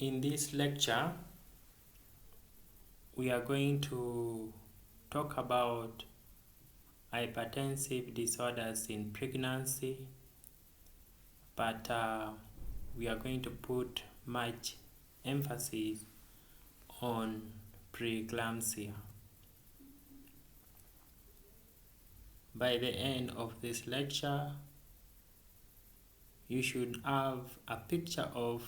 In this lecture, we are going to talk about hypertensive disorders in pregnancy, but we are going to put much emphasis on preeclampsia. By the end of this lecture, you should have a picture of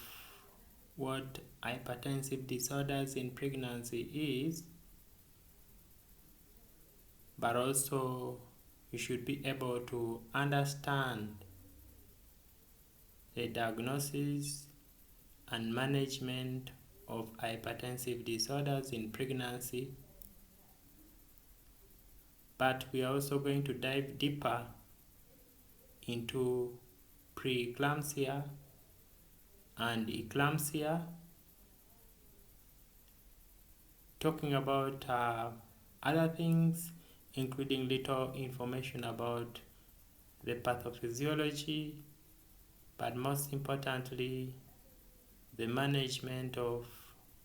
what hypertensive disorders in pregnancy is, but also you should be able to understand the diagnosis and management of hypertensive disorders in pregnancy. But we are also going to dive deeper into preeclampsia and eclampsia, talking about other things, including little information about the pathophysiology, but most importantly, the management of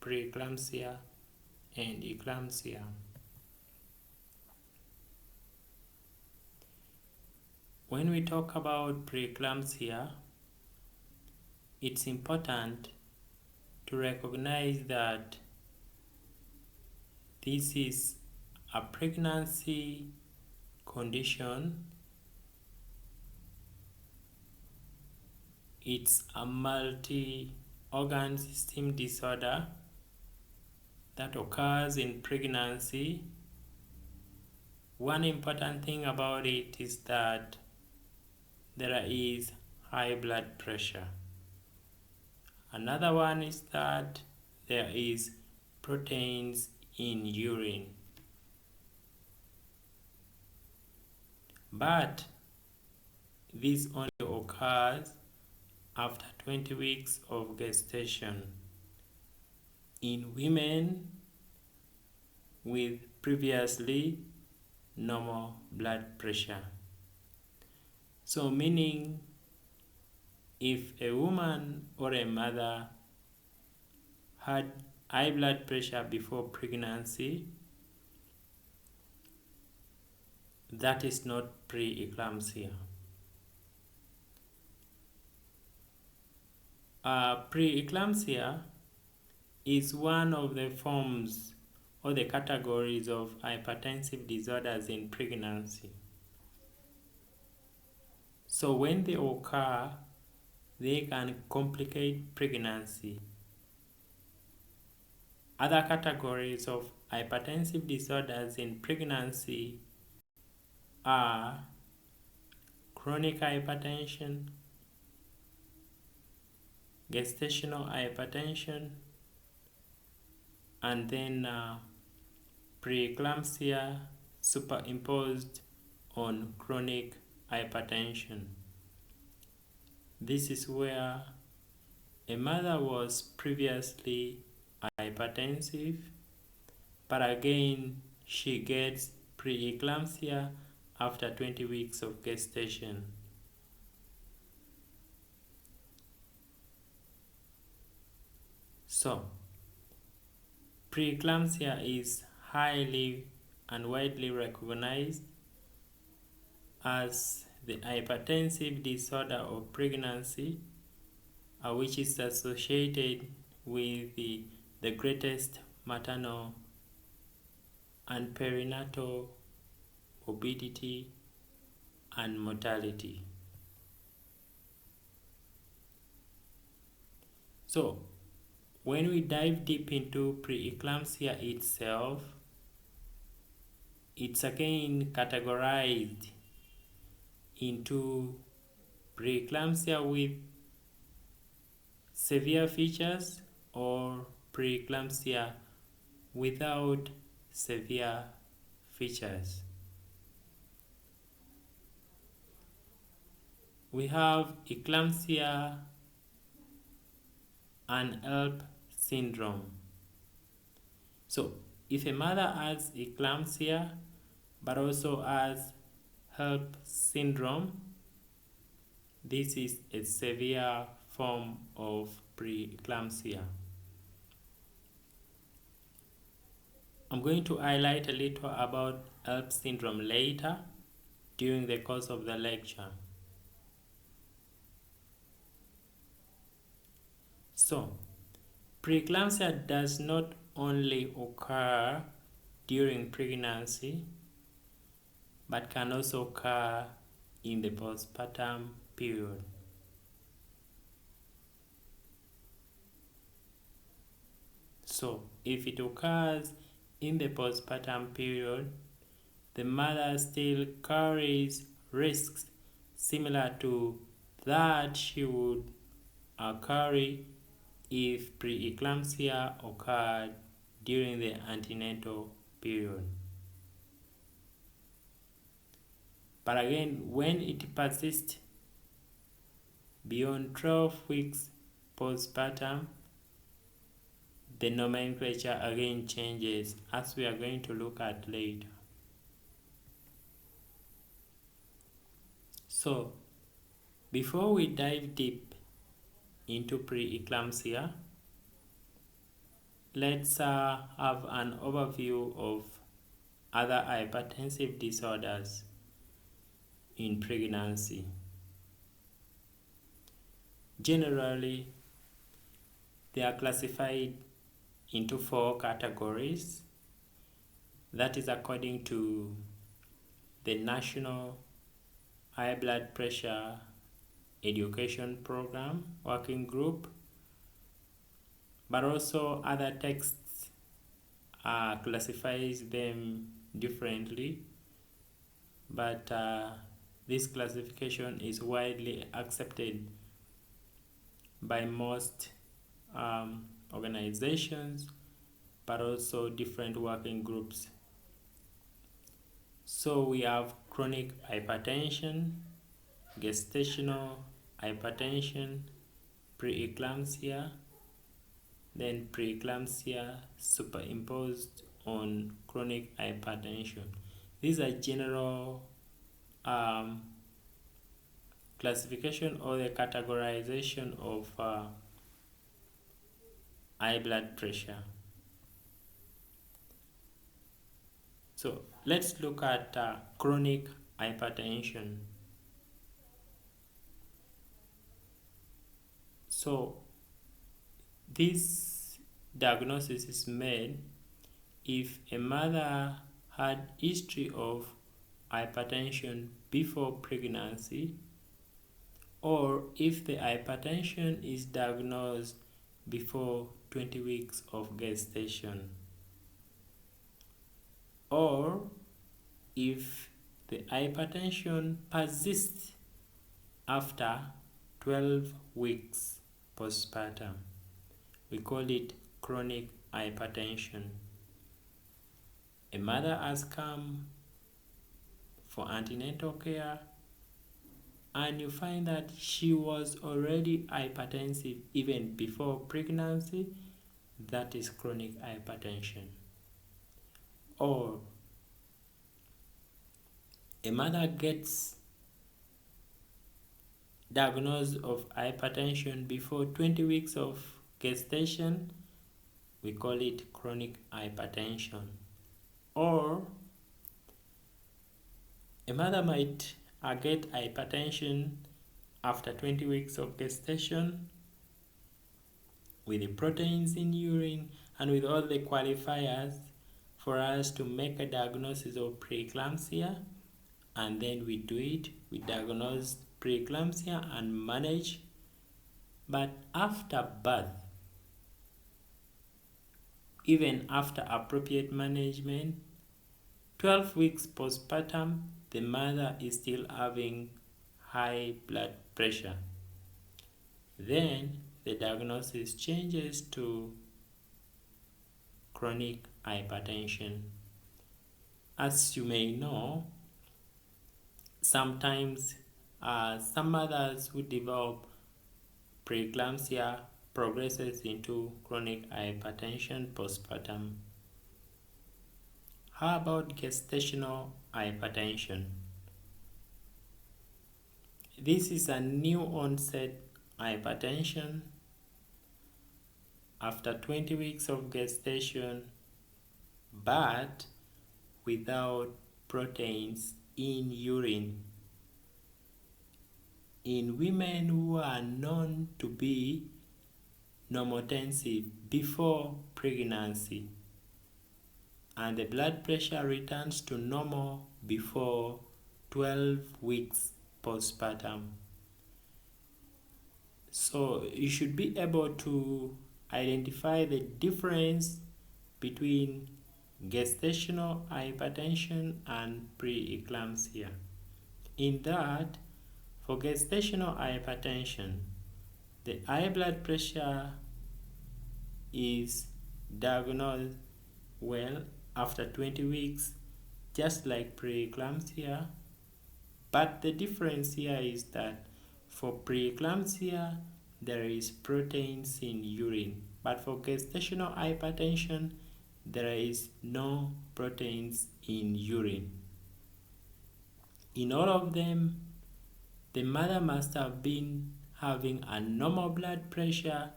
preeclampsia and eclampsia. When we talk about preeclampsia, it's important to recognize that this is a pregnancy condition. It's a multi-organ system disorder that occurs in pregnancy. One important thing about it is that there is high blood pressure. Another one is that there is proteins in urine. But this only occurs after 20 weeks of gestation in women with previously normal blood pressure. So meaning if a woman or a mother had high blood pressure before pregnancy, that is not preeclampsia. Preeclampsia is one of the forms or the categories of hypertensive disorders in pregnancy. So when they occur, they can complicate pregnancy. Other categories of hypertensive disorders in pregnancy are chronic hypertension, gestational hypertension, and then preeclampsia superimposed on chronic hypertension. This is where a mother was previously hypertensive, but again she gets preeclampsia after 20 weeks of gestation. So, preeclampsia is highly and widely recognized as the hypertensive disorder of pregnancy, which is associated with the greatest maternal and perinatal morbidity and mortality. So, when we dive deep into preeclampsia itself, it's again categorized into preeclampsia with severe features or preeclampsia without severe features. We have eclampsia and HELLP syndrome. So if a mother has eclampsia but also has HELLP syndrome, this is a severe form of preeclampsia. I'm going to highlight a little about HELLP syndrome later during the course of the lecture. So, preeclampsia does not only occur during pregnancy, but can also occur in the postpartum period. So, if it occurs in the postpartum period, the mother still carries risks similar to that she would carry if preeclampsia occurred during the antenatal period. But again, when it persists beyond 12 weeks postpartum, the nomenclature again changes, as we are going to look at later. So, before we dive deep into preeclampsia, let's have an overview of other hypertensive disorders in pregnancy. Generally, they are classified into 4 categories. That is according to the National High Blood Pressure Education Program Working Group, but also other texts classifies them differently, but this classification is widely accepted by most organizations, but also different working groups. So we have chronic hypertension, gestational hypertension, preeclampsia, then preeclampsia superimposed on chronic hypertension. These are general classification or the categorization of high blood pressure. So let's look at chronic hypertension. So this diagnosis is made if a mother had history of hypertension before pregnancy, or if the hypertension is diagnosed before 20 weeks of gestation, or if the hypertension persists after 12 weeks postpartum. We call it chronic hypertension. A mother has come for antenatal care and you find that she was already hypertensive even before pregnancy. That is chronic hypertension. Or a mother gets diagnosed of hypertension before 20 weeks of gestation. We call it chronic hypertension. Or a mother might get hypertension after 20 weeks of gestation with the proteins in urine and with all the qualifiers for us to make a diagnosis of preeclampsia, and then we do it, we diagnose preeclampsia and manage. But after birth, even after appropriate management, 12 weeks postpartum, the mother is still having high blood pressure. Then the diagnosis changes to chronic hypertension. As you may know, sometimes some mothers who develop preeclampsia progresses into chronic hypertension postpartum. How about gestational hypertension? This is a new onset but without proteins in urine. In women who are known to be normotensive before pregnancy, and the blood pressure returns to normal before 12 weeks postpartum. So you should be able to identify the difference between gestational hypertension and preeclampsia. In that, for gestational hypertension, the high blood pressure is diagnosed well after 20 weeks, just like preeclampsia. But the difference here is that for preeclampsia, there is proteins in urine. But for gestational hypertension, there is no proteins in urine. In all of them, the mother must have been having a normal blood pressure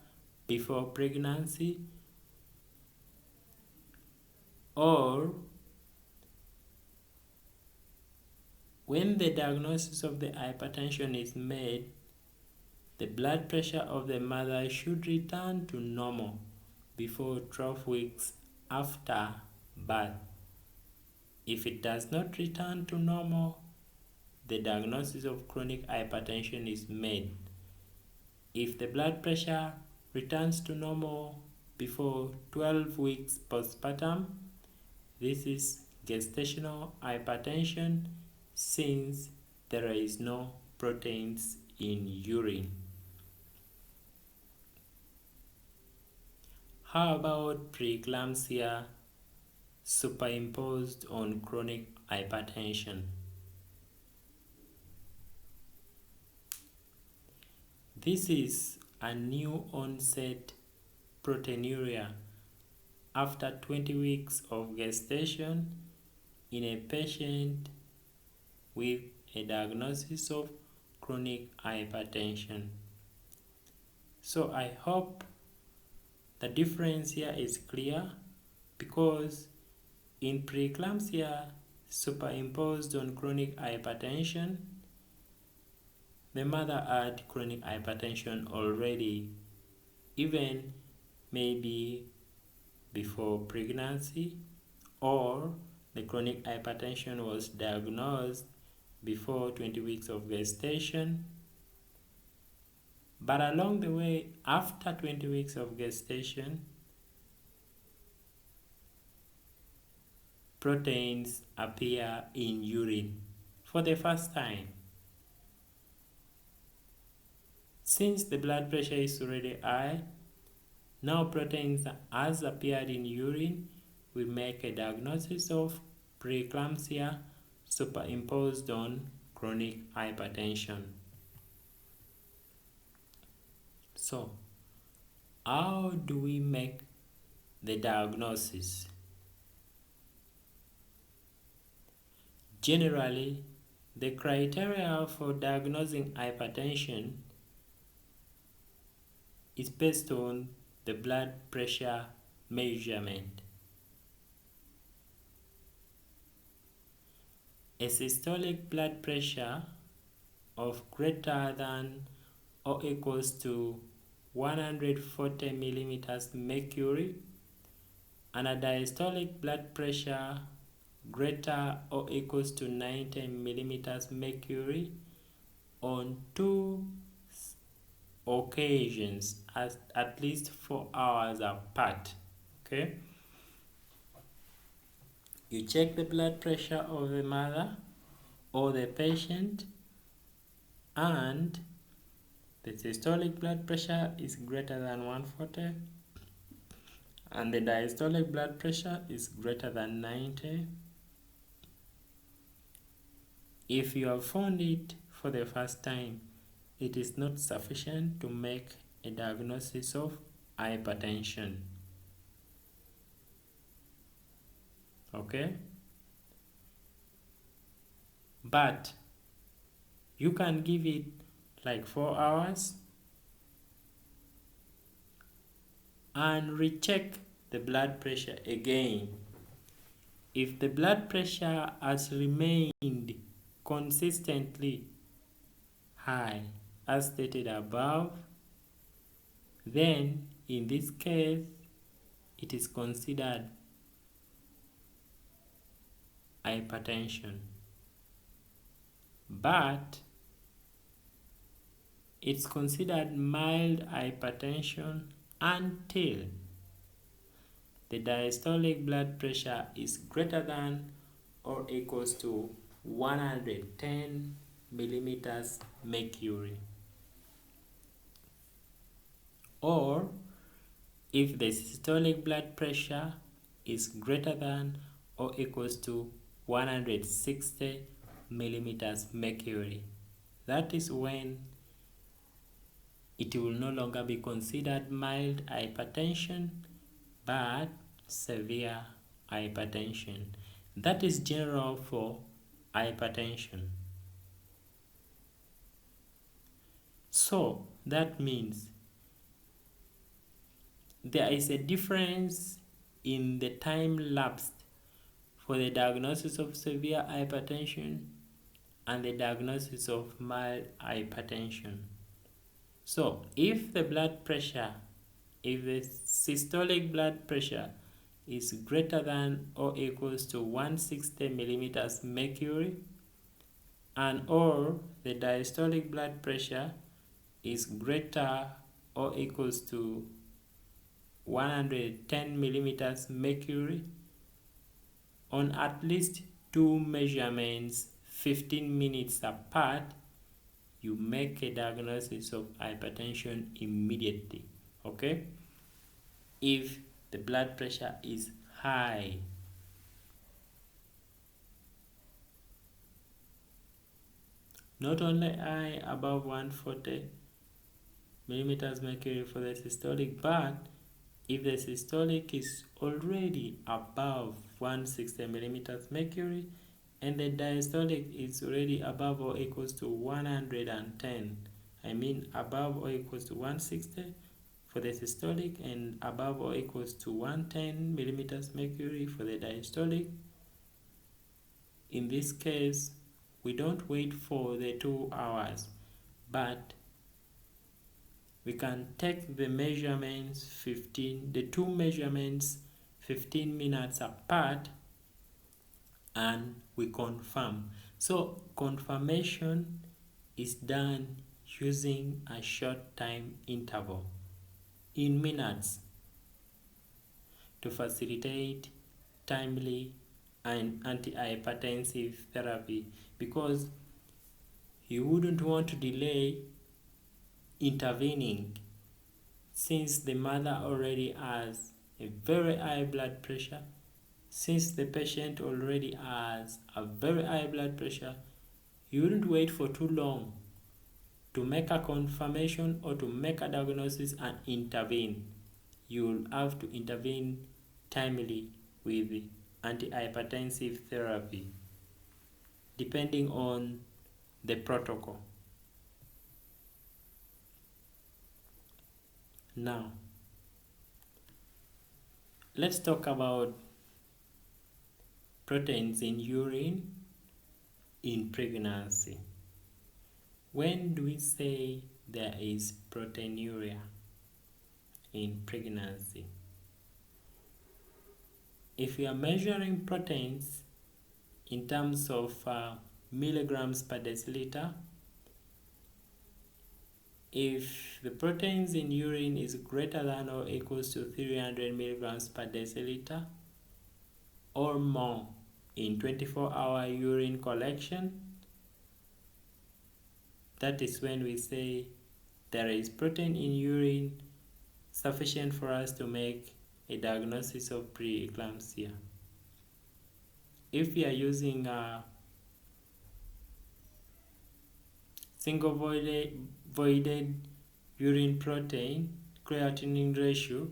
before pregnancy, or when the diagnosis of the hypertension is made, the blood pressure of the mother should return to normal before 12 weeks after birth. If it does not return to normal, the diagnosis of chronic hypertension is made. If the blood pressure returns to normal before 12 weeks postpartum, this is gestational hypertension, since there is no proteins in urine. How about preeclampsia superimposed on chronic hypertension? This is a new onset proteinuria after 20 weeks of gestation in a patient with a diagnosis of chronic hypertension. So I hope the difference here is clear, because in preeclampsia superimposed on chronic hypertension, the mother had chronic hypertension already, even maybe before pregnancy, or the chronic hypertension was diagnosed before 20 weeks of gestation. But along the way, after 20 weeks of gestation, proteins appear in urine for the first time. Since the blood pressure is already high, now proteins has appeared in urine, we make a diagnosis of preeclampsia superimposed on chronic hypertension. So, how do we make the diagnosis? Generally, the criteria for diagnosing hypertension is based on the blood pressure measurement. A systolic blood pressure of greater than or equals to 140 millimeters mercury, and a diastolic blood pressure greater or equals to 90 millimeters mercury on 2 occasions at least 4 hours apart. Okay, you check the blood pressure of the mother or the patient, and the systolic blood pressure is greater than 140 and the diastolic blood pressure is greater than 90. If you have found it for the first time, it is not sufficient to make a diagnosis of hypertension. Okay? But you can give it like 4 hours and recheck the blood pressure again if the blood pressure has remained consistently high as stated above, then in this case it is considered hypertension. But it's considered mild hypertension until the diastolic blood pressure is greater than or equals to 110 millimeters mercury, or if the systolic blood pressure is greater than or equals to 160 millimeters mercury. That is when it will no longer be considered mild hypertension but severe hypertension. That is general for hypertension. So that means there is a difference in the time lapsed for the diagnosis of severe hypertension and the diagnosis of mild hypertension. So if the systolic blood pressure is greater than or equals to 160 millimeters mercury, and or the diastolic blood pressure is greater or equals to 110 millimeters mercury, on at least two measurements 15 minutes apart, you make a diagnosis of hypertension immediately. Okay? If the blood pressure is high. Not only high, above 140 millimeters mercury for the systolic, but if the systolic is already above 160 millimeters mercury and the diastolic is already above or equals to 110, I mean above or equals to 160 for the systolic and above or equals to 110 millimeters mercury for the diastolic, in this case we don't wait for the 2 hours, but we can take the two measurements 15 minutes apart and we confirm. So confirmation is done using a short time interval in minutes to facilitate timely and antihypertensive therapy, because you wouldn't want to delay intervening since the mother already has a very high blood pressure. Since the patient already has a very high blood pressure, you wouldn't wait for too long to make a confirmation or to make a diagnosis and intervene. You will have to intervene timely with antihypertensive therapy depending on the protocol. Now, let's talk about proteins in urine in pregnancy. When do we say there is proteinuria in pregnancy? If we are measuring proteins in terms of milligrams per deciliter, if the proteins in urine is greater than or equals to 300 milligrams per deciliter or more in 24-hour urine collection, that is when we say there is protein in urine sufficient for us to make a diagnosis of preeclampsia. If we are using a single voided urine protein creatinine ratio,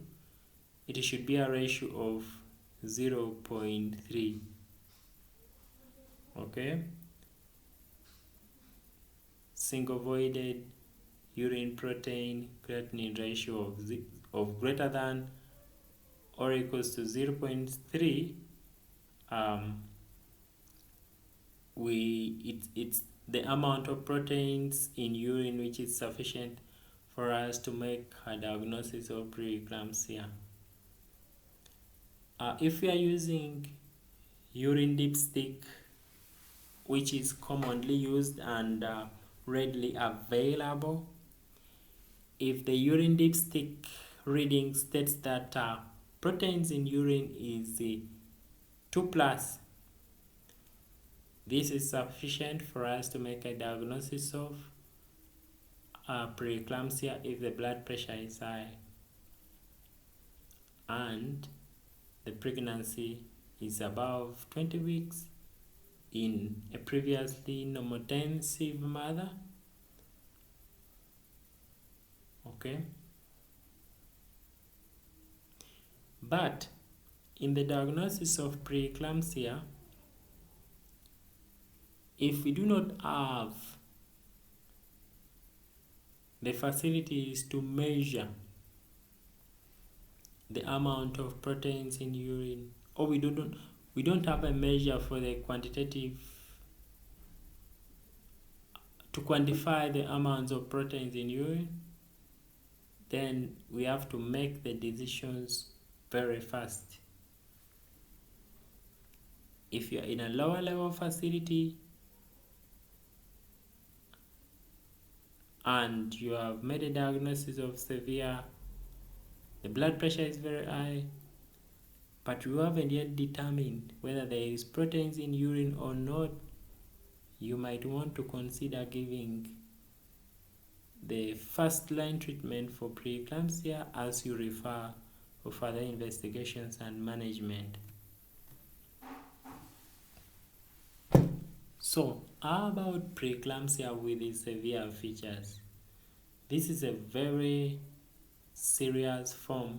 it should be a ratio of 0.3. Okay? Single voided urine protein creatinine ratio of greater than or equals to 0.3 it's the amount of proteins in urine which is sufficient for us to make a diagnosis of preeclampsia. If we are using urine dipstick, which is commonly used and readily available, if the urine dipstick reading states that proteins in urine is 2+, this is sufficient for us to make a diagnosis of preeclampsia if the blood pressure is high and the pregnancy is above 20 weeks in a previously normotensive mother. Okay, but in the diagnosis of preeclampsia, if we do not have the facilities to measure the amount of proteins in urine, or we don't have a measure for the quantitative to quantify the amounts of proteins in urine, then we have to make the decisions very fast. If you're in a lower level facility and you have made a diagnosis of severe, the blood pressure is very high, but you haven't yet determined whether there is proteins in urine or not, you might want to consider giving the first line treatment for preeclampsia as you refer for further investigations and management. So, how about preeclampsia with its severe features? This is a very serious form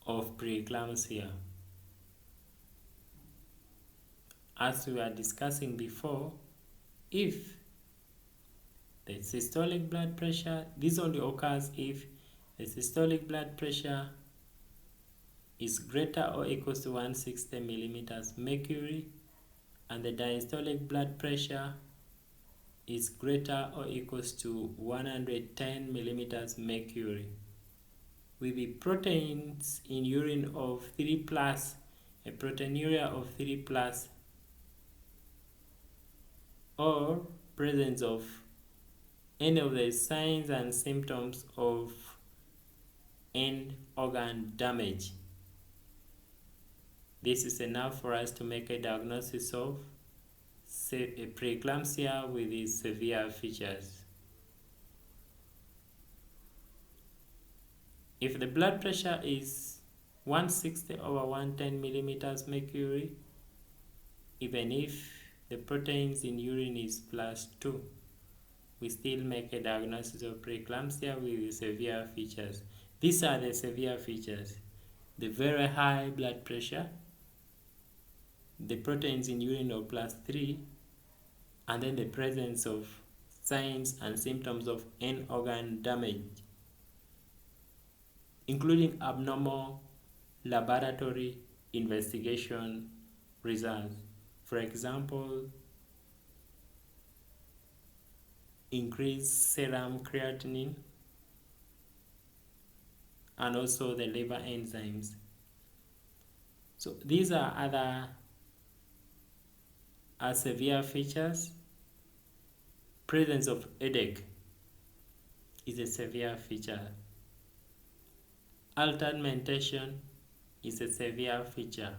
of preeclampsia. As we were discussing before, if the systolic blood pressure, this only occurs if the systolic blood pressure is greater or equals to 160 millimeters mercury, and the diastolic blood pressure is greater or equals to 110 millimeters mercury. With the proteins in urine of 3+, a proteinuria of 3+, or presence of any of the signs and symptoms of end organ damage, this is enough for us to make a diagnosis of a preeclampsia with its severe features. If the blood pressure is 160 over 110 millimeters mercury, even if the proteins in urine is +2, we still make a diagnosis of preeclampsia with severe features. These are the severe features: the very high blood pressure, the proteins in urine of +3, and then the presence of signs and symptoms of end organ damage, including abnormal laboratory investigation results. For example, increased serum creatinine and also the liver enzymes. So these are other severe features. Presence of headache is a severe feature. Altered mentation is a severe feature.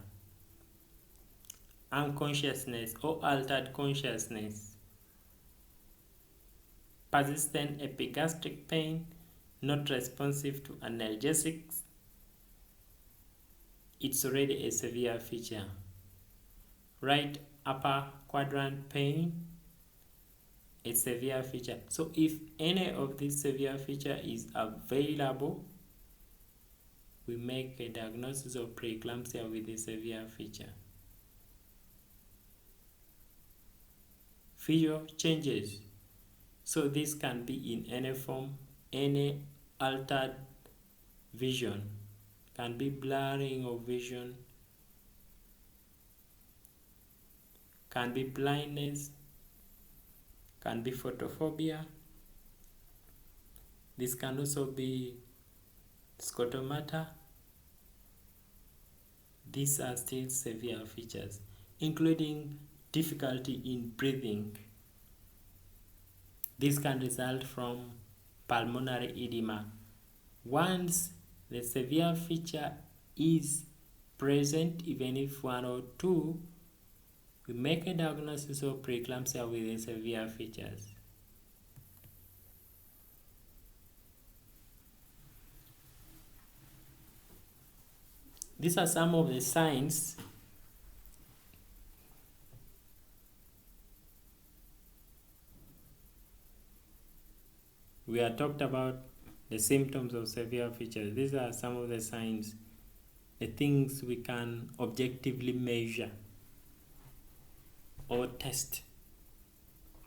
Unconsciousness or altered consciousness. Persistent epigastric pain, not responsive to analgesics, it's already a severe feature. Right upper quadrant pain, a severe feature. So if any of these severe feature is available, we make a diagnosis of preeclampsia with a severe feature. Visual changes. So this can be in any form, any altered vision, can be blurring of vision, can be blindness, can be photophobia. This can also be scotomata. These are still severe features, including difficulty in breathing. This can result from pulmonary edema. Once the severe feature is present, even if one or two, we make a diagnosis of preeclampsia with the severe features. These are some of the signs we have talked about the symptoms of severe features. These are some of the signs, the things we can objectively measure or test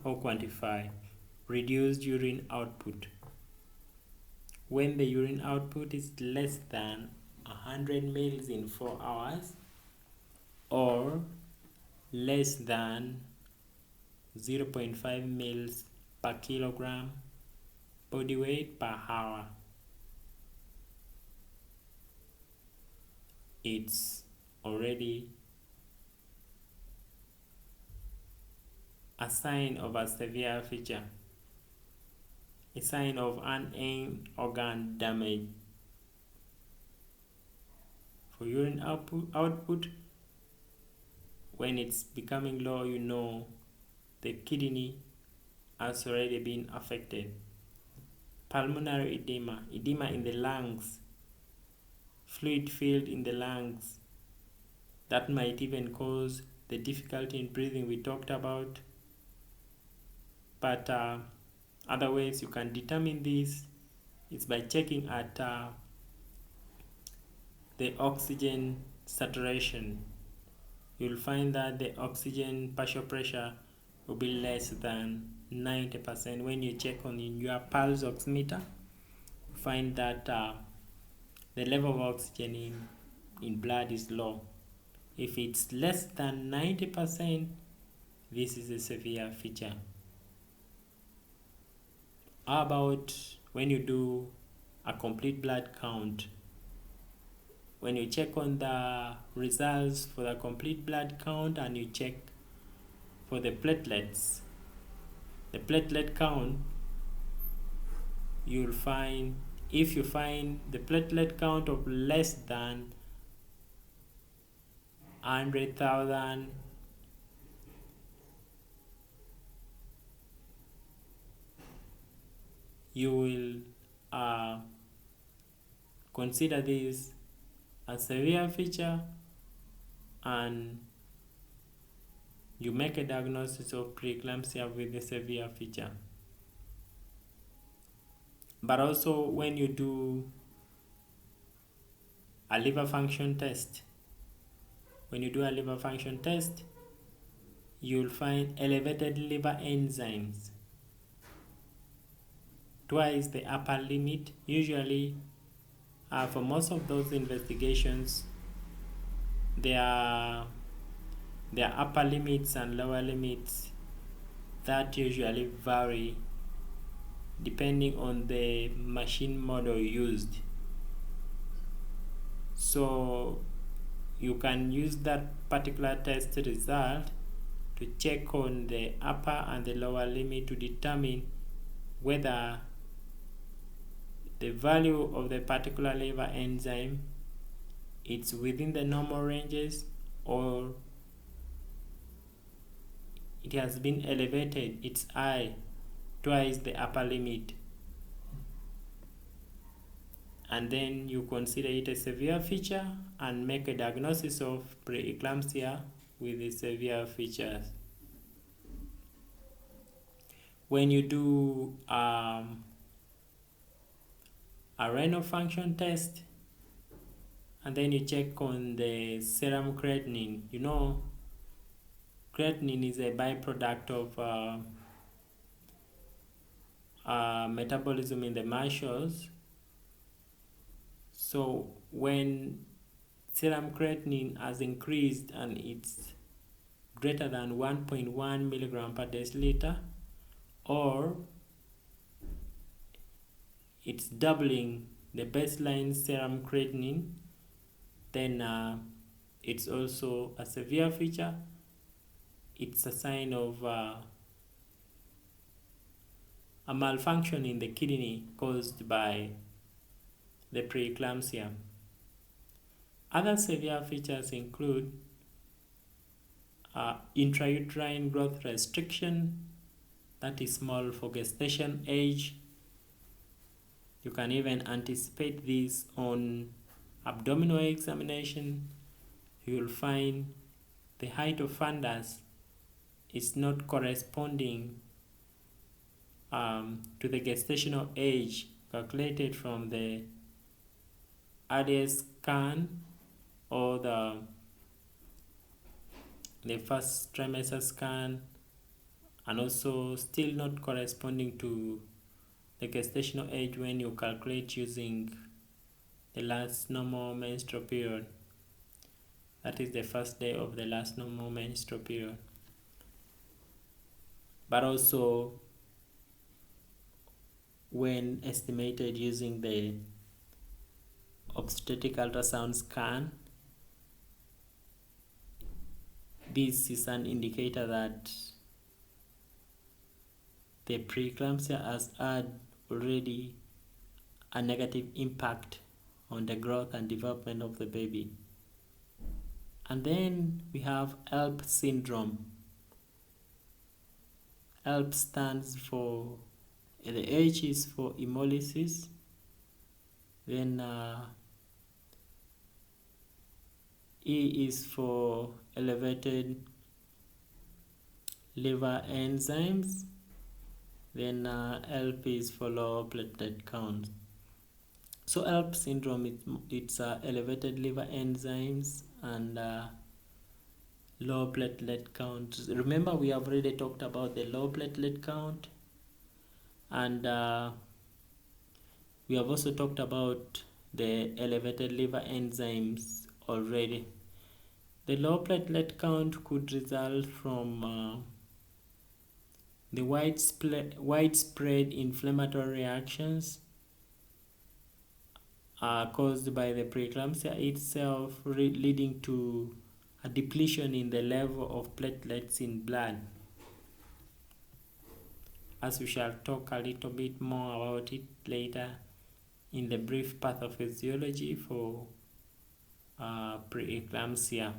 or quantify. Reduced urine output. When the urine output is less than 100 mils in 4 hours or less than 0.5 mils per kilogram body weight per hour, it's already a sign of a severe feature, a sign of unaimed organ damage. For urine output, when it's becoming low, you know the kidney has already been affected. Pulmonary edema, edema in the lungs, fluid filled in the lungs, that might even cause the difficulty in breathing we talked about. But other ways you can determine this is by checking at the oxygen saturation. You'll find that the oxygen partial pressure will be less than 90%. When you check on your pulse oximeter, you find that the level of oxygen in blood is low. If it's less than 90%, this is a severe feature. How about when you do a complete blood count? When you check on the results for the complete blood count and you check for the platelets, the platelet count, you'll find, if you find the platelet count of less than 100,000, you will consider this a severe feature and you make a diagnosis of preeclampsia with a severe feature. But also when you do a liver function test, you'll find elevated liver enzymes, twice the upper limit. Usually for most of those investigations, there are upper limits and lower limits that usually vary depending on the machine model used. So you can use that particular test result to check on the upper and the lower limit to determine whether the value of the particular liver enzyme it's within the normal ranges or it has been elevated, it's high, twice the upper limit. And then you consider it a severe feature and make a diagnosis of preeclampsia with the severe features. When you do a renal function test and then you check on the serum creatinine, you know creatinine is a byproduct of metabolism in the muscles. So when serum creatinine has increased and it's greater than 1.1 milligram per deciliter, or it's doubling the baseline serum creatinine, then it's also a severe feature. It's a sign of a malfunction in the kidney caused by the preeclampsia. Other severe features include intrauterine growth restriction, that is small for gestation age. You can even anticipate this on abdominal examination. You will find the height of fundus is not corresponding to the gestational age calculated from the RDS scan or the first trimester scan, and also still not corresponding to the gestational age when you calculate using the last normal menstrual period. That is the first day of the last normal menstrual period. But also when estimated using the obstetric ultrasound scan, this is an indicator that the preeclampsia has had already a negative impact on the growth and development of the baby. And then we have HELLP syndrome. HELLP stands for, the H is for hemolysis, then E is for elevated liver enzymes, then HELLP is for low platelet count. So HELLP syndrome, it's elevated liver enzymes and low platelet count. Remember, we have already talked about the low platelet count, and we have also talked about the elevated liver enzymes already. The low platelet count could result from the widespread inflammatory reactions caused by the preeclampsia itself, leading to a depletion in the level of platelets in blood. As we shall talk a little bit more about it later in the brief pathophysiology for preeclampsia.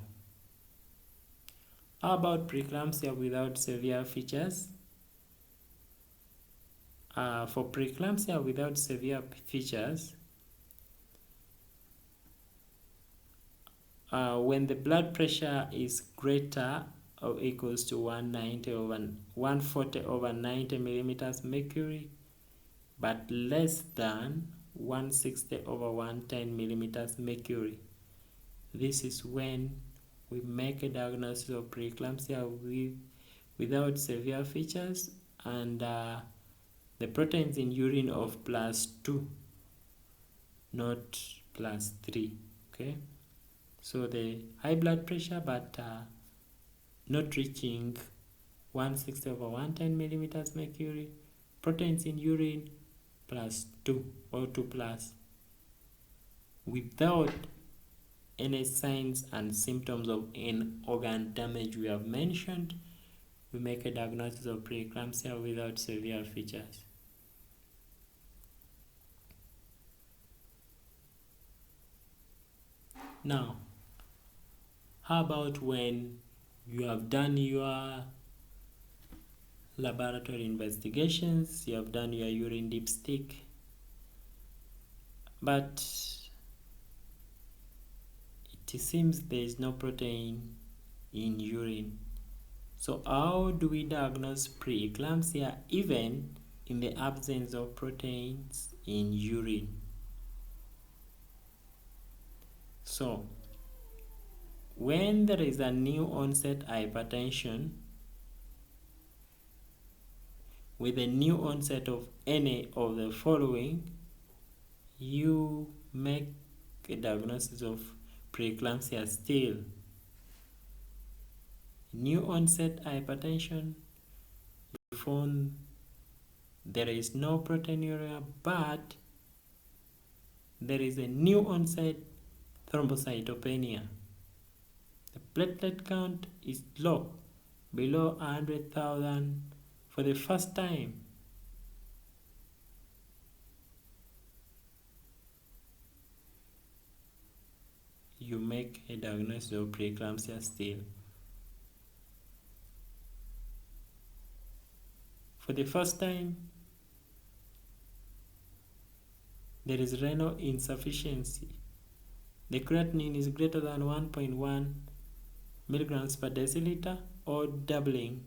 How about preeclampsia without severe features? For preeclampsia without severe features, when the blood pressure is greater or equals to 140 over 90 millimeters mercury, but less than 160 over 110 millimeters mercury, this is when we make a diagnosis of preeclampsia without severe features, and the proteins in urine of +2, not +3. Okay, so the high blood pressure but not reaching 160 over 110 millimeters mercury, proteins in urine +2 or 2+, without any signs and symptoms of an organ damage we have mentioned, we make a diagnosis of preeclampsia without severe features. Now, how about when you have done your laboratory investigations, you have done your urine dipstick, but it seems there is no protein in urine? So how do we diagnose preeclampsia even in the absence of proteins in urine? So when there is a new onset hypertension with a new onset of any of the following, you make a diagnosis of preeclampsia still. new onset hypertension, you found there is no proteinuria, but there is a new onset thrombocytopenia. The platelet count is low, below 100,000 for the first time. You make a diagnosis of preeclampsia still. For the first time, there is renal insufficiency. The creatinine is greater than 1.1 milligrams per deciliter, or doubling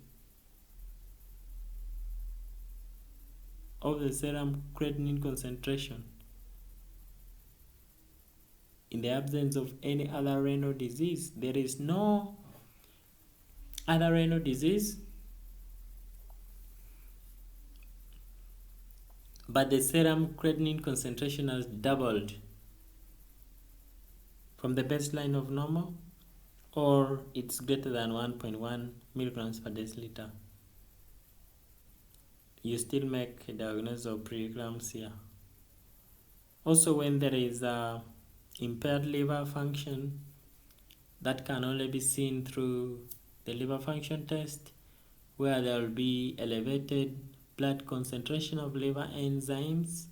of the serum creatinine concentration. In the absence of any other renal disease, there is no other renal disease, but the serum creatinine concentration has doubled from the baseline of normal, or it's greater than 1.1 milligrams per deciliter. You still make a diagnosis of preeclampsia. Also, when there is impaired liver function, that can only be seen through the liver function test, where there will be elevated blood concentration of liver enzymes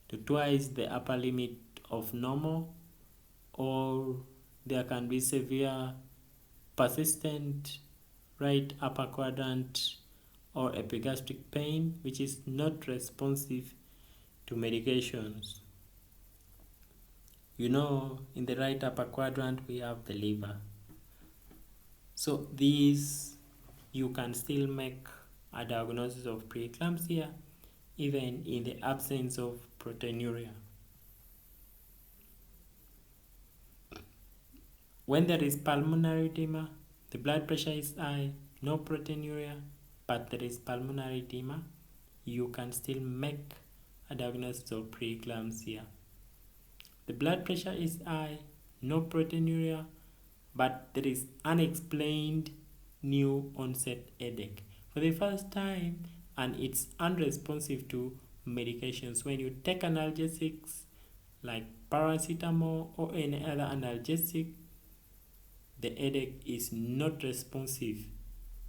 to twice the upper limit of normal, or there can be severe persistent right upper quadrant or epigastric pain, which is not responsive to medications. You know, in the right upper quadrant, we have the liver. So these, you can still make a diagnosis of preeclampsia even in the absence of proteinuria. When there is pulmonary edema, the blood pressure is high, no proteinuria, but there is pulmonary edema, you can still make a diagnosis of preeclampsia. The blood pressure is high, no proteinuria, but there is unexplained new onset headache for the first time, and it's unresponsive to medications. When you take analgesics like paracetamol or any other analgesic, the headache is not responsive.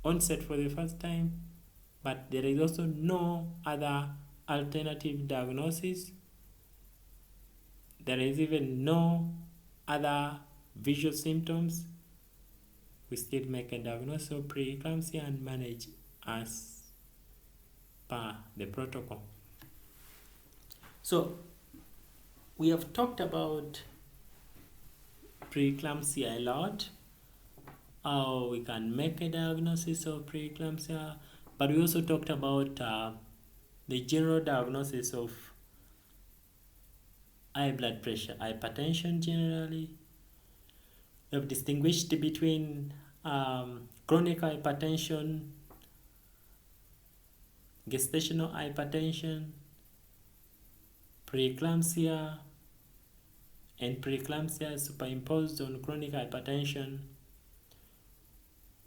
Onset for the first time, but there is also no other alternative diagnosis. There is even no other visual symptoms. We still make a diagnosis of preeclampsia and manage as per the protocol. So we have talked about preeclampsia a lot, how we can make a diagnosis of preeclampsia, but we also talked about the general diagnosis of high blood pressure, hypertension generally. We have distinguished between chronic hypertension, gestational hypertension, preeclampsia, and preeclampsia superimposed on chronic hypertension.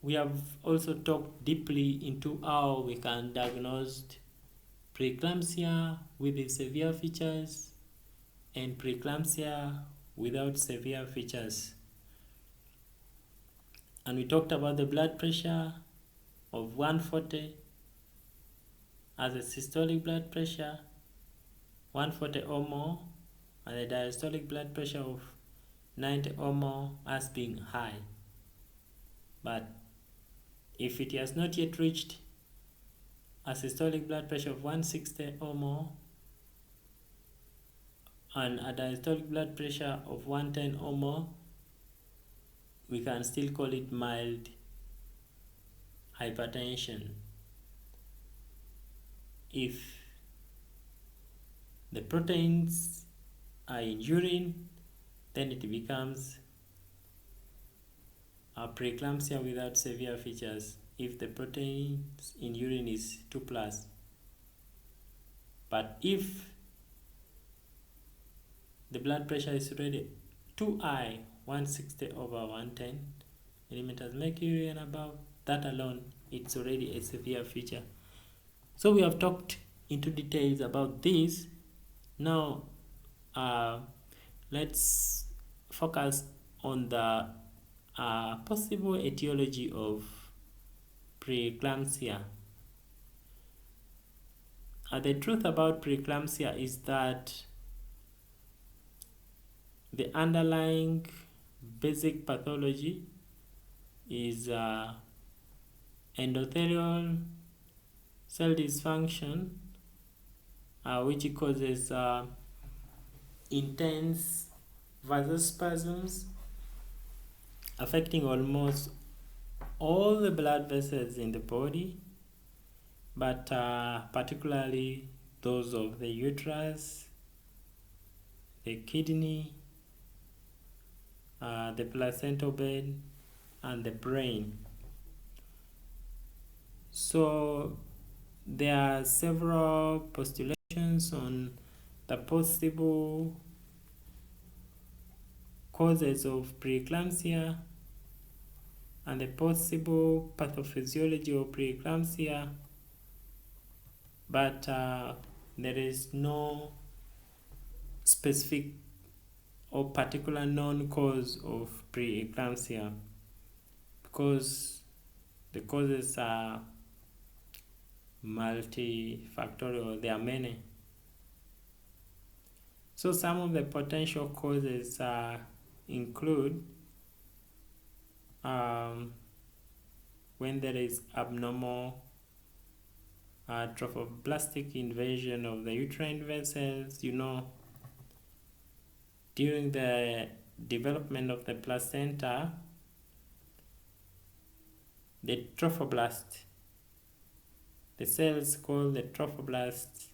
We have also talked deeply into how we can diagnose preeclampsia with the severe features and preeclampsia without severe features. And we talked about the blood pressure of 140 as a systolic blood pressure, 140 or more, and the diastolic blood pressure of 90 or more as being high. But if it has not yet reached a systolic blood pressure of 160 or more and a diastolic blood pressure of 110 or more, we can still call it mild hypertension. If the proteins are in urine, then it becomes a preeclampsia without severe features if the proteins in urine is 2+. But if the blood pressure is already too high, 160 over 110 millimeters mercury and above, that alone, it's already a severe feature. So we have talked into details about this. Now, let's focus on the possible etiology of preeclampsia. The truth about preeclampsia is that the underlying basic pathology is endothelial cell dysfunction, which causes intense vasospasms affecting almost all the blood vessels in the body, but particularly those of the uterus, the kidney, the placental bed, and the brain. So there are several postulations on the possible causes of preeclampsia and the possible pathophysiology of preeclampsia, but there is no specific or particular known cause of preeclampsia because the causes are multifactorial, there are many. So some of the potential causes include when there is abnormal trophoblastic invasion of the uterine vessels. During the development of the placenta, the trophoblast, the cells called the trophoblasts,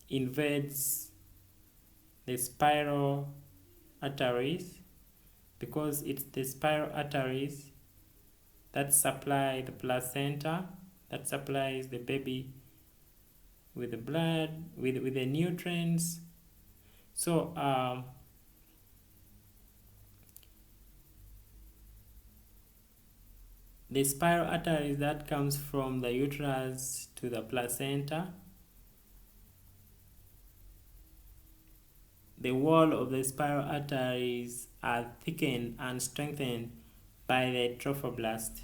invades the spiral arteries because it's the spiral arteries that supply the placenta, that supplies the baby with the blood, with the nutrients. So the spiral arteries that comes from the uterus to the placenta, the wall of the spiral arteries are thickened and strengthened by the trophoblast.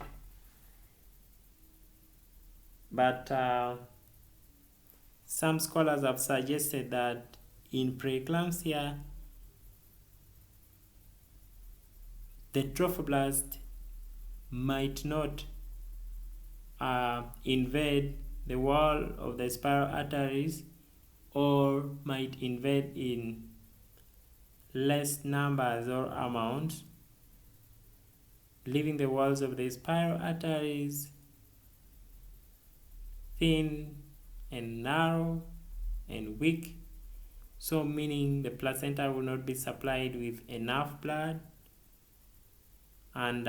But some scholars have suggested that in preeclampsia, the trophoblast might not invade the wall of the spiral arteries or might invade in less numbers or amounts, leaving the walls of the spiral arteries thin and narrow and weak, so meaning the placenta will not be supplied with enough blood, and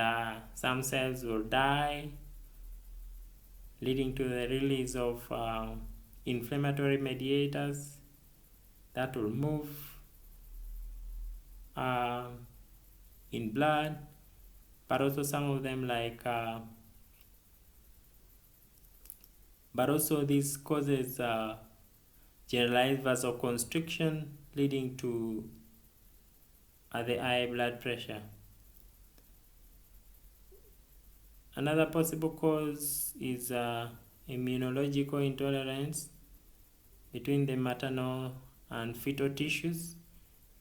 some cells will die, leading to the release of inflammatory mediators that will move in blood, but also some of them but also this causes generalized vasoconstriction, leading to the high blood pressure. Another possible cause is immunological intolerance between the maternal and fetal tissues.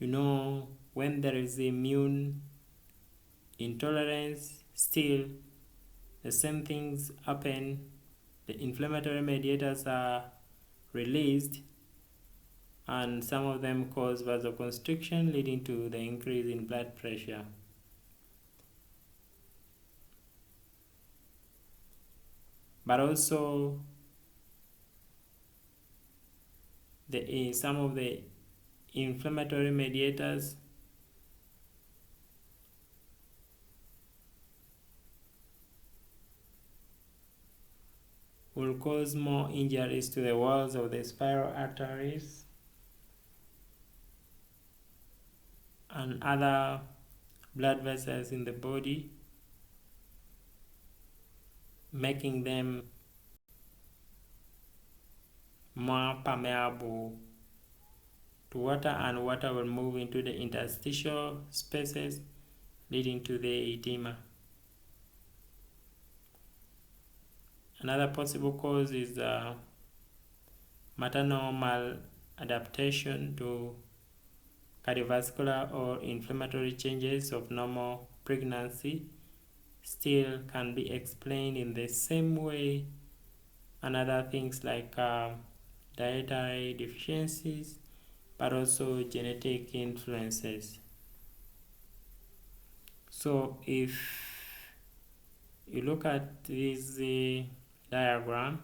When there is immune intolerance, still the same things happen. The inflammatory mediators are released, and some of them cause vasoconstriction, leading to the increase in blood pressure. But also, some of the inflammatory mediators will cause more injuries to the walls of the spiral arteries and other blood vessels in the body, making them more permeable to water, and water will move into the interstitial spaces, leading to the edema. Another possible cause is maternal maladaptation to cardiovascular or inflammatory changes of normal pregnancy. Still can be explained in the same way, and other things like dietary deficiencies, but also genetic influences. So if you look at this diagram,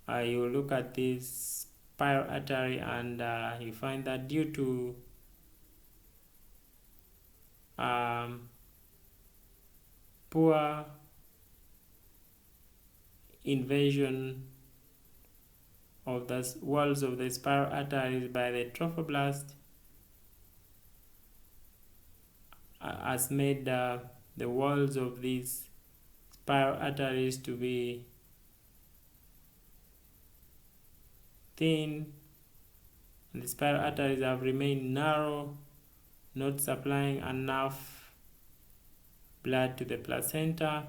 you look at this spiral artery, and you find that due to poor invasion of the walls of the spiral arteries by the trophoblast, has made the walls of these spiral arteries to be thin, and the spiral arteries have remained narrow, not supplying enough blood to the placenta.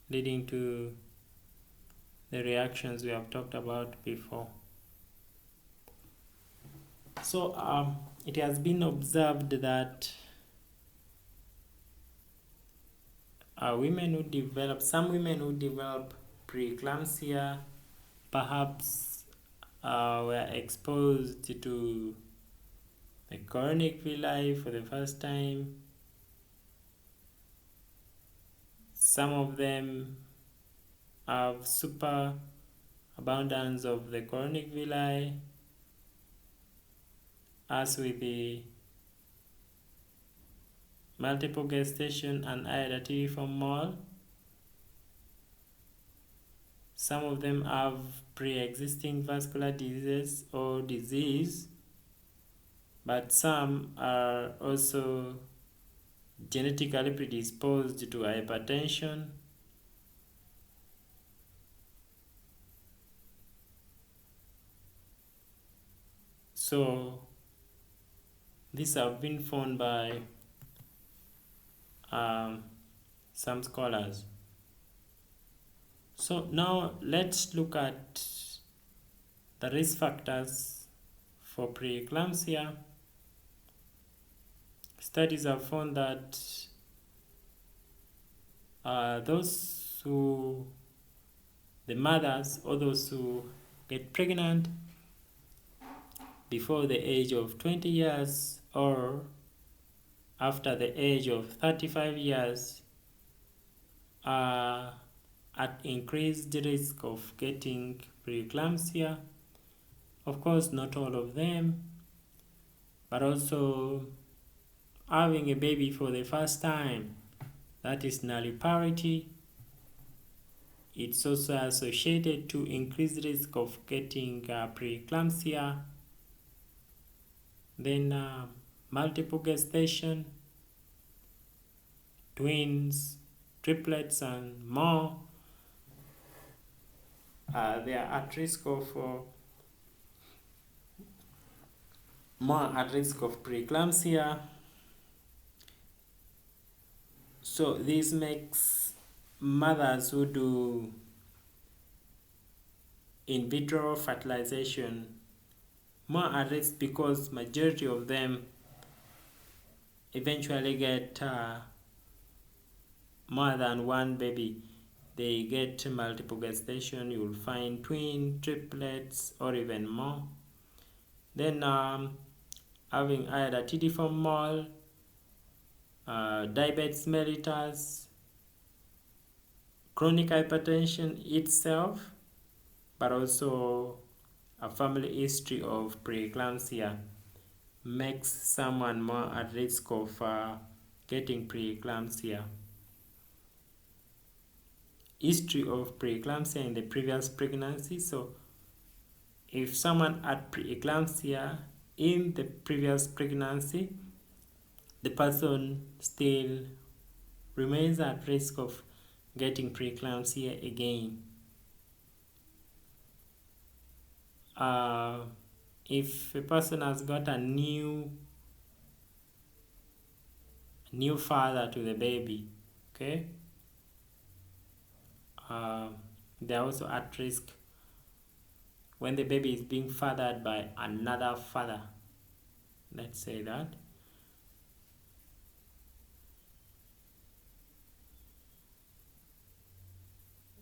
Leading to the reactions we have talked about before. So it has been observed that some women who develop preeclampsia perhaps were exposed to the chorionic villi for the first time. Some of them have super abundance of the chorionic villi, as with the multiple gestation and iodateriform mole. Some of them have pre-existing vascular diseases or disease, but some are also genetically predisposed to hypertension. So these have been found by some scholars. So now let's look at the risk factors for preeclampsia. Studies have found that the mothers or those who get pregnant before the age of 20 years or after the age of 35 years are at increased risk of getting preeclampsia. Of course, not all of them, but also having a baby for the first time, that is nulliparity. It's also associated to increased risk of getting preeclampsia. Then multiple gestation, twins, triplets, and more, they are at risk of more at risk of preeclampsia. So this makes mothers who do in vitro fertilization more at risk, because majority of them eventually get more than one baby. They get multiple gestation. You will find twin, triplets, or even more. Then having iodateriform mole, diabetes mellitus, chronic hypertension itself, but also a family history of preeclampsia makes someone more at risk of getting preeclampsia. History of preeclampsia in the previous pregnancy. So if someone had preeclampsia in the previous pregnancy, the person still remains at risk of getting preeclampsia again. If a person has got a new father to the baby, okay, they're also at risk when the baby is being fathered by another father. Let's say that.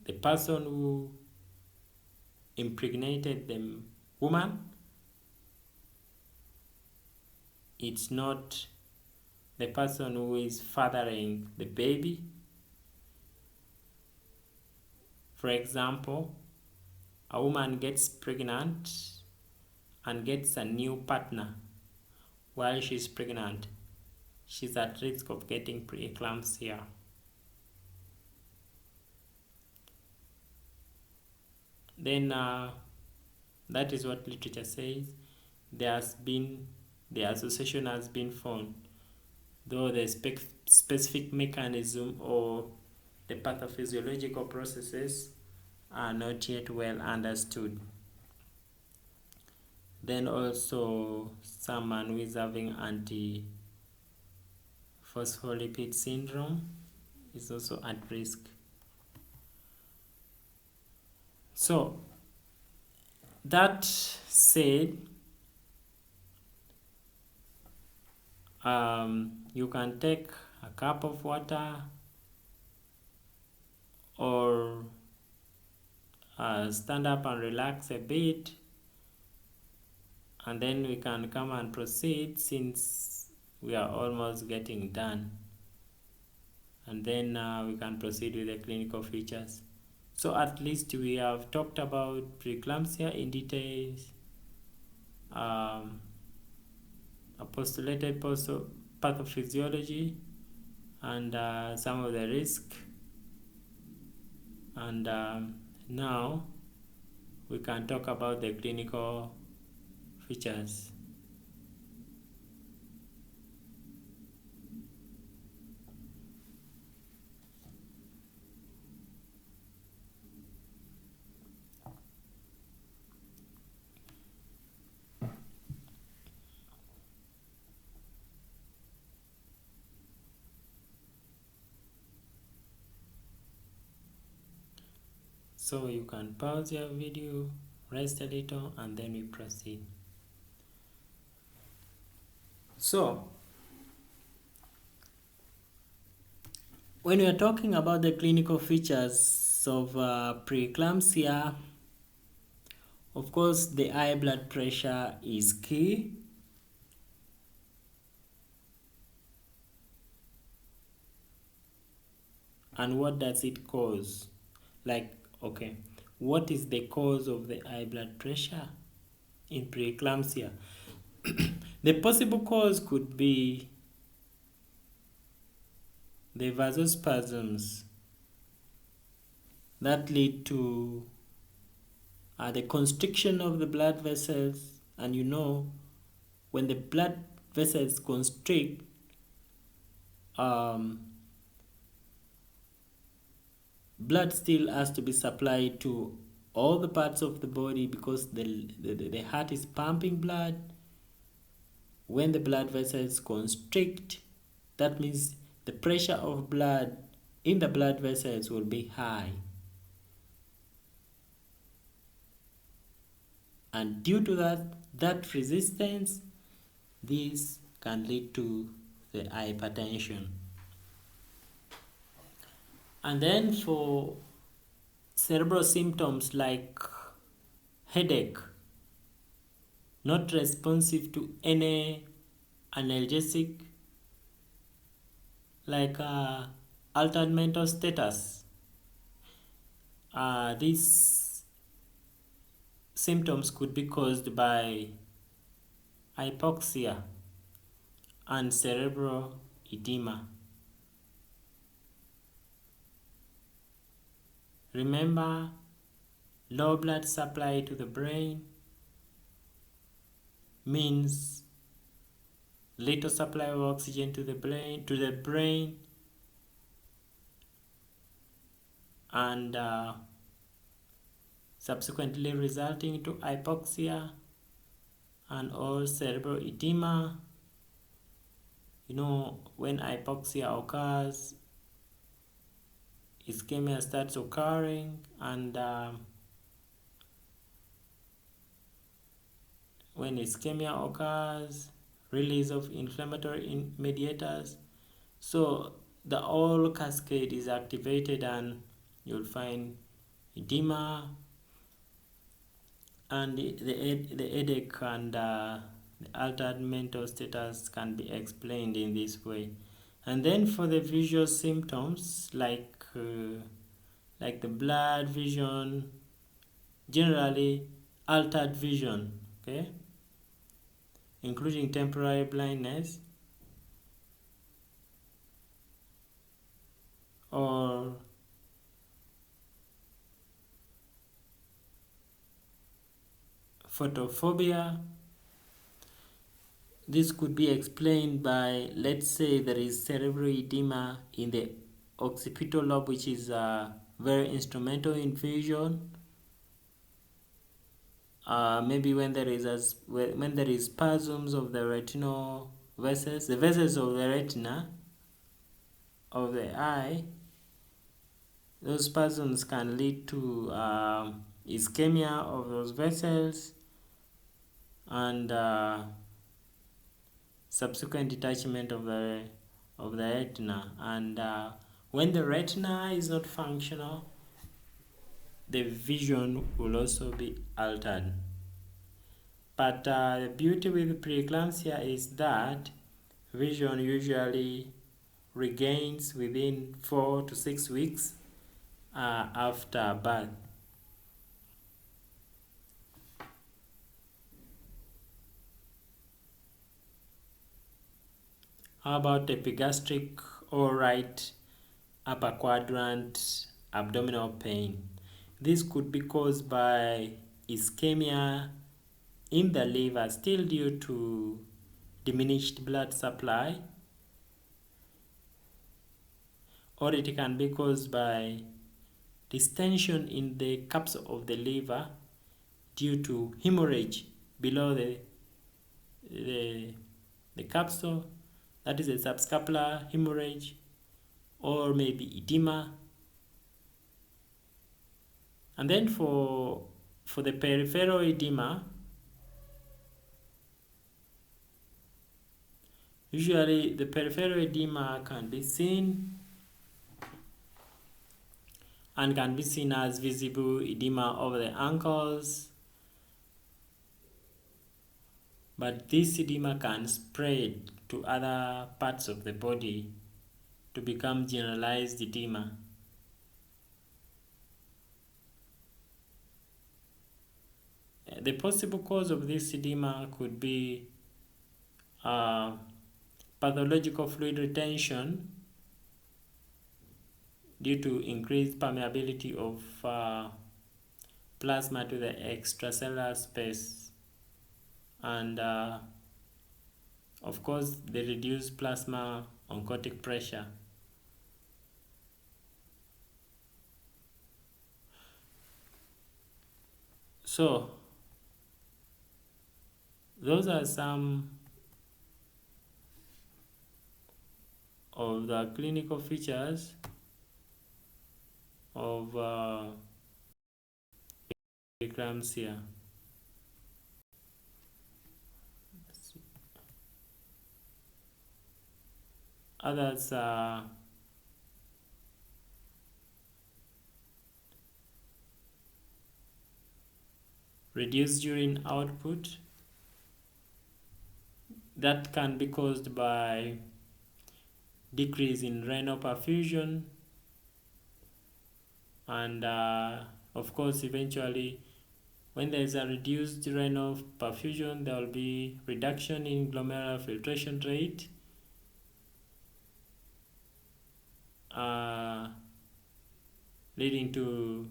The person who impregnated the woman, it's not the person who is fathering the baby. For example, a woman gets pregnant and gets a new partner while she's pregnant. She's at risk of getting preeclampsia. Then that is what literature says. The association has been found, though the specific mechanism or the pathophysiological processes are not yet well understood. Then also someone who is having antiphospholipid syndrome is also at risk. So that said, you can take a cup of water or stand up and relax a bit, and then we can come and proceed since we are almost getting done, and then we can proceed with the clinical features. So at least we have talked about preeclampsia in details, a postulated pathophysiology, and some of the risk. And now we can talk about the clinical features. So you can pause your video, rest a little, and then we proceed. So when we are talking about the clinical features of preeclampsia, of course the high blood pressure is key. And what does it cause? Okay, what is the cause of the high blood pressure in preeclampsia? The possible cause could be the vasospasms that lead to the constriction of the blood vessels. And you know, when the blood vessels constrict, blood still has to be supplied to all the parts of the body because the heart is pumping blood. When the blood vessels constrict, that means the pressure of blood in the blood vessels will be high. And due to that resistance, this can lead to the hypertension. And then for cerebral symptoms like headache, not responsive to any analgesic, like altered mental status, these symptoms could be caused by hypoxia and cerebral edema. Remember, low blood supply to the brain means little supply of oxygen to the brain, and subsequently resulting to hypoxia and or cerebral edema. When hypoxia occurs, ischemia starts occurring, and when ischemia occurs, release of inflammatory mediators. So the whole cascade is activated, and you'll find edema, and the headache and the altered mental status can be explained in this way. And then for the visual symptoms, like the blurred vision, generally altered vision, okay, including temporary blindness or photophobia. This could be explained by, let's say, there is cerebral edema in the occipital lobe, which is very instrumental in vision. Maybe when there is spasms of the retinal vessels, the vessels of the retina of the eye, those spasms can lead to ischemia of those vessels and subsequent detachment of the retina. And when the retina is not functional, the vision will also be altered. But the beauty with preeclampsia is that vision usually regains within 4 to 6 weeks after birth. How about epigastric or right upper quadrant abdominal pain? This could be caused by ischemia in the liver, still due to diminished blood supply, or it can be caused by distension in the capsule of the liver due to hemorrhage below the capsule, that is a subscapular hemorrhage, or maybe edema. And then for the peripheral edema, usually the peripheral edema can be seen as visible edema over the ankles, but this edema can spread to other parts of the body to become generalized edema. The possible cause of this edema could be pathological fluid retention due to increased permeability of plasma to the extracellular space, and of course the reduced plasma oncotic pressure. So those are some of the clinical features of preeclampsia. Others are reduced urine output. That can be caused by decrease in renal perfusion, and of course eventually when there is a reduced renal perfusion, there will be reduction in glomerular filtration rate, leading to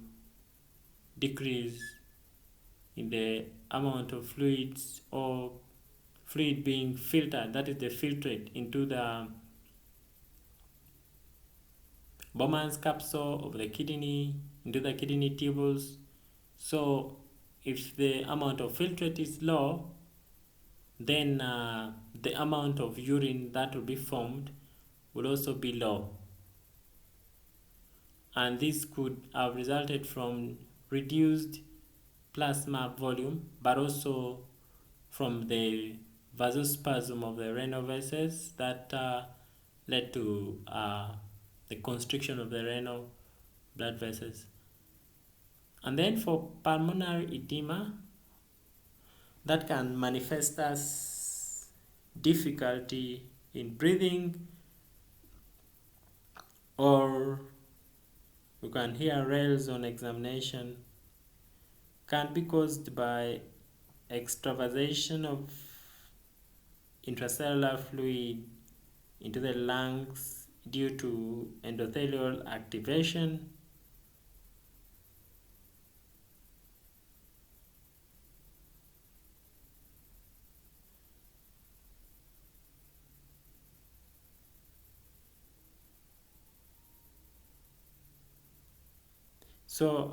decrease in the amount of fluids or fluid being filtered, that is the filtrate, into the Bowman's capsule of the kidney, into the kidney tubules. So if the amount of filtrate is low, then the amount of urine that will be formed will also be low. And this could have resulted from reduced plasma volume, but also from the vasospasm of the renal vessels that led to the constriction of the renal blood vessels. And then for pulmonary edema, that can manifest as difficulty in breathing, or you can hear rails on examination, can be caused by extravasation of intracellular fluid into the lungs due to endothelial activation. So,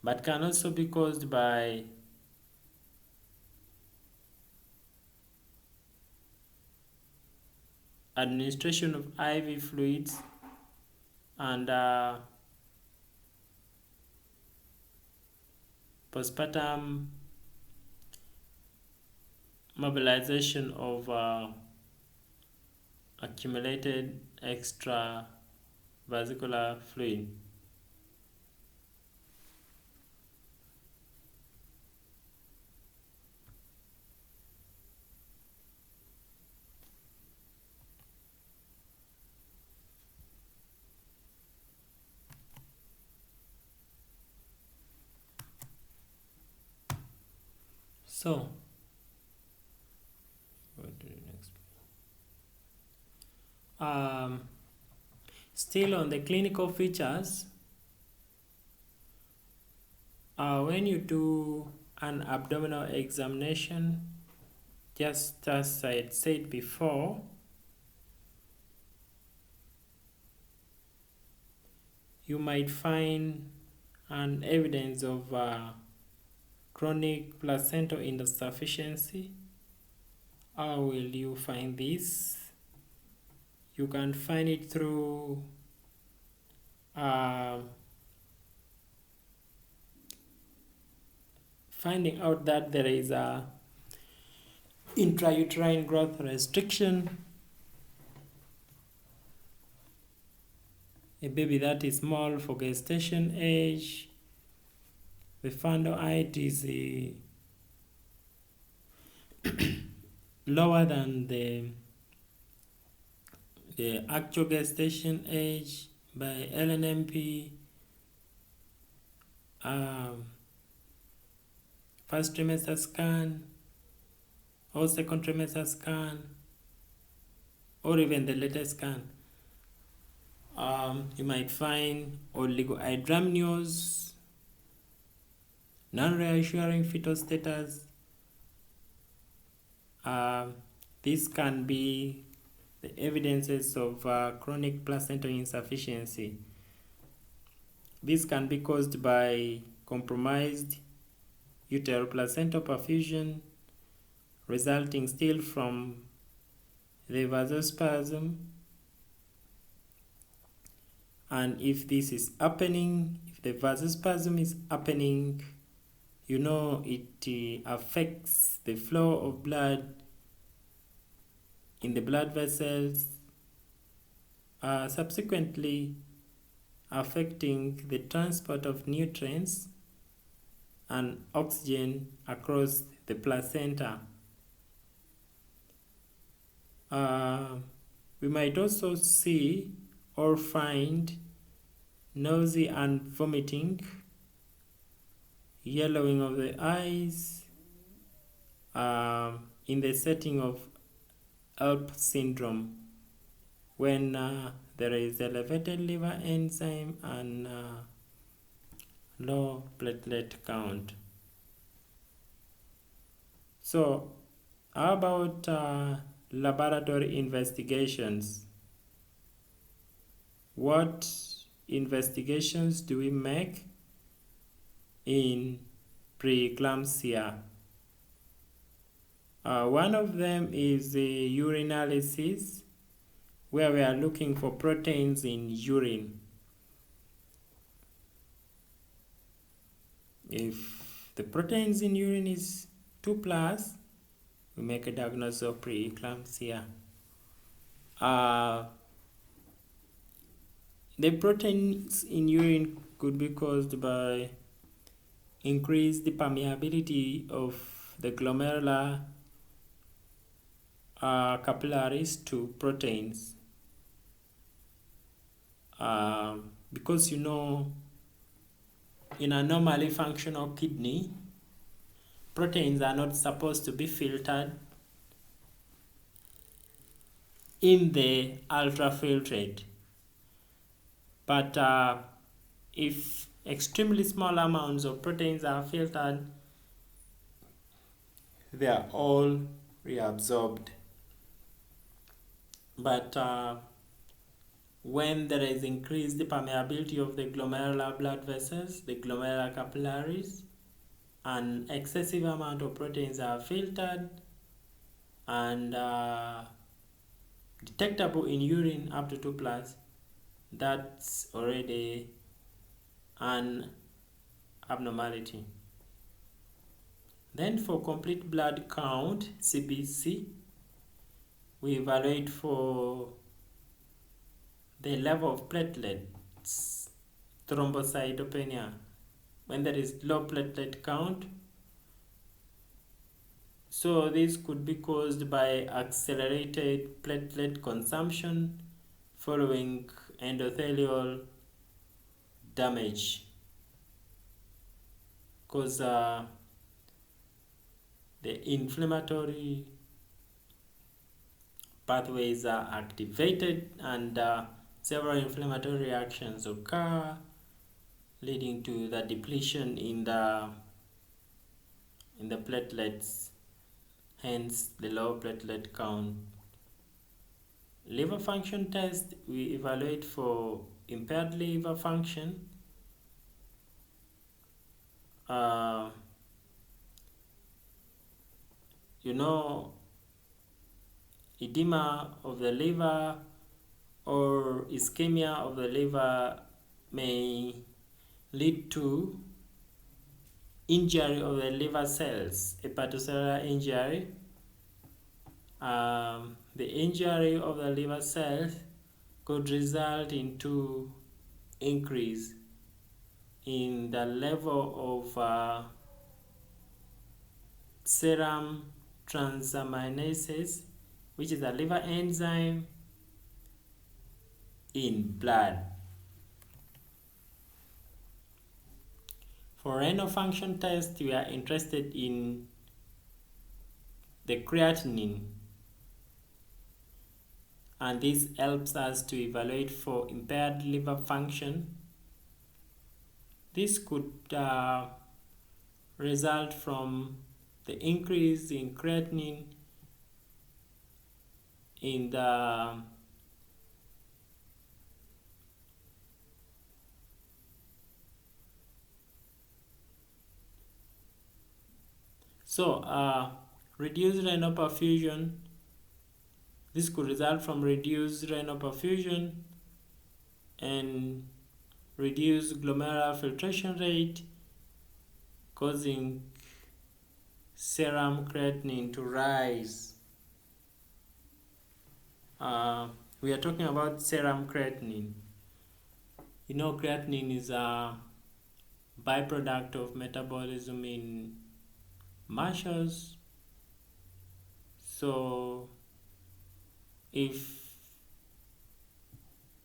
but can also be caused by administration of IV fluids and postpartum mobilization of accumulated extravascular fluid. So, what do you next? Still on the clinical features, when you do an abdominal examination, just as I had said before, you might find an evidence of chronic placental insufficiency. How will you find this? You can find it through finding out that there is a intrauterine growth restriction, a baby that is small for gestation age, the fundal height is lower than the actual gestation age by LNMP, first trimester scan or second trimester scan, or even the latest scan. You might find oligohydramnios, non-reassuring fetal status. This can be the evidences of chronic placental insufficiency. This can be caused by compromised uteroplacental perfusion, resulting still from the vasospasm. And if this is happening, if the vasospasm is happening, you know it affects the flow of blood in the blood vessels, subsequently affecting the transport of nutrients and oxygen across the placenta. We might also see or find nausea and vomiting, yellowing of the eyes, in the setting of HELP syndrome, when there is elevated liver enzyme and low platelet count. So how about laboratory investigations? What investigations do we make in preeclampsia? One of them is the urinalysis, where we are looking for proteins in urine. If the proteins in urine is 2+, we make a diagnosis of preeclampsia. The proteins in urine could be caused by increased permeability of the glomerular capillaries to proteins. Because in a normally functional kidney, proteins are not supposed to be filtered in the ultrafiltrate. But if extremely small amounts of proteins are filtered, they are all reabsorbed. But when there is increased permeability of the glomerular blood vessels, the glomerular capillaries, an excessive amount of proteins are filtered and detectable in urine up to 2+, that's already an abnormality. Then for complete blood count, CBC, we evaluate for the level of platelets, thrombocytopenia. When there is low platelet count, so this could be caused by accelerated platelet consumption following endothelial damage, because the inflammatory pathways are activated and several inflammatory reactions occur, leading to the depletion in the platelets, hence the low platelet count. Liver function test, we evaluate for impaired liver function, edema of the liver or ischemia of the liver may lead to injury of the liver cells, hepatocellular injury. The injury of the liver cells could result into increase in the level of serum transaminases, which is a liver enzyme in blood. For renal function test, we are interested in the creatinine, and this helps us to evaluate for impaired liver function. This could result from the increase in creatinine in the reduced renal perfusion. This could result from reduced renal perfusion and reduced glomerular filtration rate, causing serum creatinine to rise. We are talking about serum creatinine. Creatinine is a byproduct of metabolism in muscles. So if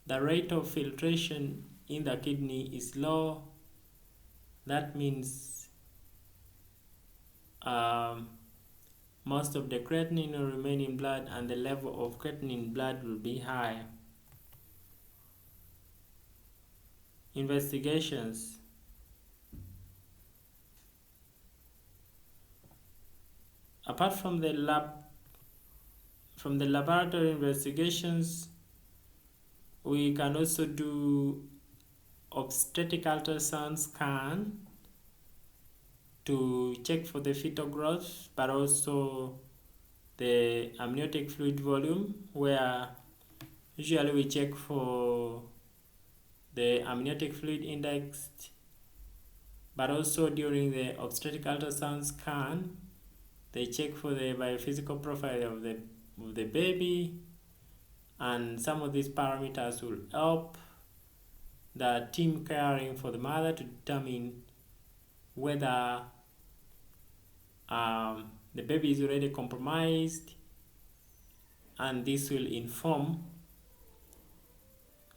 the rate of filtration in the kidney is low, that means most of the creatinine will remain in blood and the level of creatinine in blood will be high. Investigations. apart from the laboratory investigations, we can also do obstetric ultrasound scan to check for the fetal growth, but also the amniotic fluid volume, where usually we check for the amniotic fluid index, but also during the obstetric ultrasound scan, they check for the biophysical profile of the baby, and some of these parameters will help the team caring for the mother to determine whether the baby is already compromised, and this will inform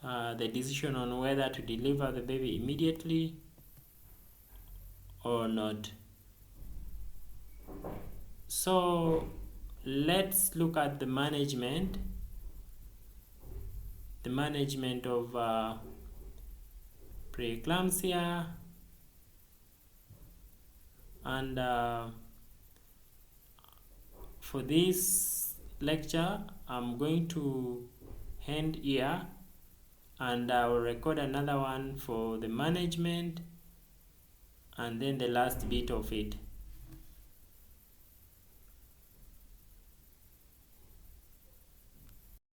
the decision on whether to deliver the baby immediately or not. So let's look at the management of preeclampsia, and for this lecture I'm going to end here, and I will record another one for the management and then the last bit of it.